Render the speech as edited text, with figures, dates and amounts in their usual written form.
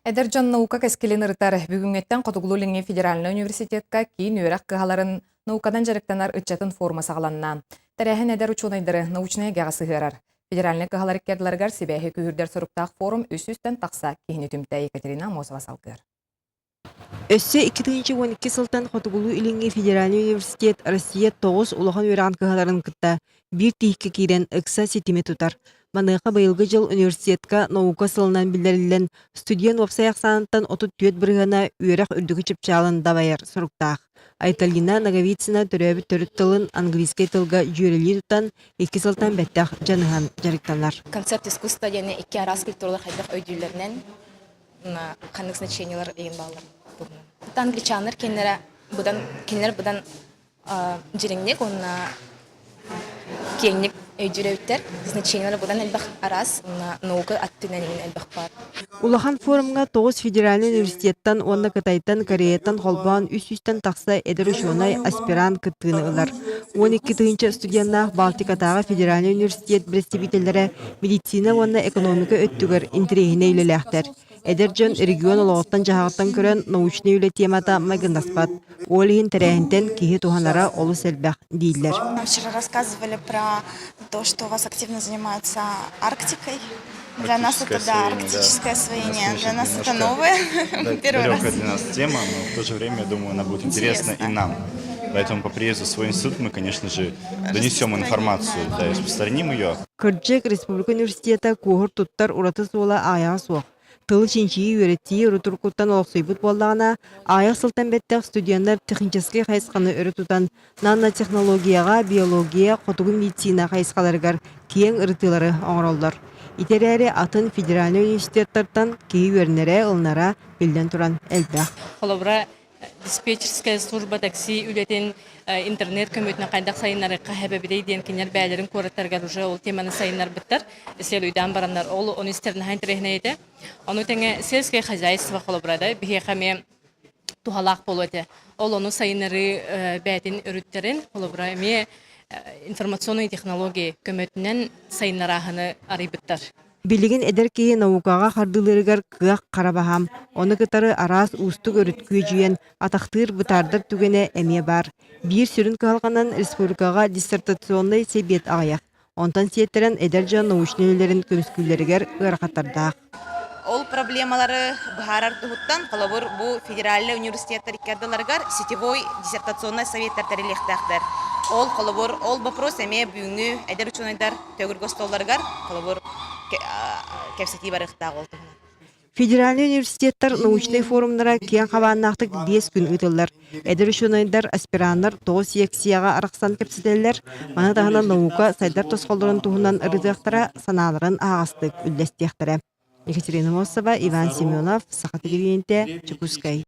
Эдержан наука кескелин ырытар бүгүнгеттен Котугулу-Лиңи федеральный университетка кийин үйрәк кыһаларын наукадан жарыктанар ычатын форма сагаланна. Тәрәһен эдер учунайдыры научная гагасы хырар. Федеральный кыһалар иккердиларгар сибәһе күһүрдер соруктаах форум үс-үстен тақса кихини түмтә Екатерина Мосова салгыр. Өссө 2012 сылтан Котугулу-Лиңи федеральный университет Россия 9 улахан үйрән кыһаларын кытта бир тиикке кирен ыкса сетиме тутар. Маныха быйылгы жыл университетка наука сылынан билдерилен студент вапсаяк санаттан 34 бырыгана үйрәк үрдүгү чыпчалын дабайар соруктаах. Айталина Наговицина төрөбүт төрүт тылын английский тылга жүйрели тутан 2 сылтан бәттәх жаныхан жарыктанар. Концепт искусства яны 2 раз культуралык хайдах өйдүлөрүнөн кандык значениялар еген балдар. Англичандар кенлер будан жиреңнек онна кеңнек өйдүрөттер значениялар будан элбах арас наука аттынан элбах бар. Улахан форумга 9 федеральный университеттан, онна Кытайтан, Кореяттан, Холбан, үс-үстен тақса эдерушонай аспирант кыттыгыны ылар. 12 тыгынча студентнах Балтикатағы федеральный университет представительдері медицина, онна экономика өттүгөр интерегіне үйлеләқтер. Эдерджон регион олоғыттан жағаттан көрен научный үйле темата майгындаспат. Олихин тәрәхінтен кихи туханара олу сәлбәқ дейілер. Нам вчера рассказывали про то, что у вас активно занимаются Арктикой. Для нас это арктическое освоение. Для нас это новое. Первый раз. Далекая для нас тема, но в то же время, я думаю, она будет интересна и нам. Поэтому по приезду в свой институт мы, конечно же, донесем информацию, да, и распространим ее. Кырджек Республика университета кухыр туттар ураты суола аяға суық. Тыл чинчии үйретии урутуркуттан олықсойбут болдағына, аяқ сылтан бәттәқ студенттер технический қайысқаны үрітутан нанотехнологияға, биология, қотугу медицина қайысқаларығар кең ырытылары оңыролдар. Итерәре атын федеральный университеттардан кей өрнері ылнара білден туран әлбәқ. Холобра диспетчерская служба такси үлетен интернет көмөтүнө кайдак сайыннары кахабебидей ден кинер бәлерин көрөттөргөр уже ол теманы сайыннар биттер. Сел үйдан барандар ол университеттин хайнтрехнейде. Ону теңе сельское хозяйство холобрада бихехаме тухалак болоте. Ол ону сайыннары бәтин өрүттерин холобра ме информационный технология көмөтүнөн сайыннараханы арыйбыттар. Билигин эдер кии наукаға хардылырыгар кыақ қарабахам, оны кытары арас устук өрүткү жүйен атақтыр бұтардыр түгене әме бар. Бир сүрін калғанан республикаға диссертационный себет ағаяқ. Онтан сеттерен эдер научнелерин көміскүлерігер ырақаттардақ. Ол проблемалары бахарар тухуттан қалабыр бу федеральный университеттер иккердаларгар сетевой диссертационный советтер тәрелехтәқтер. Ол қалабыр ол вопрос әме бүгүнгү эдер учунайдар төгүргө столларгар қалабыр кепсети барыхтаа олду. Федеральный университеттер научный форумнара кең хабааннактык 5 күн үтыллар. Эдер учунайдар аспиранттар 9 секцияга араксан кепсетеллер. Мана тагына наука сайдар тосқолдорун туһунан ырыдыктара санааларын агастык үлдестехтере. Екатерина Мосова, Иван Семенов, Сахатыгиринте, Чекускай.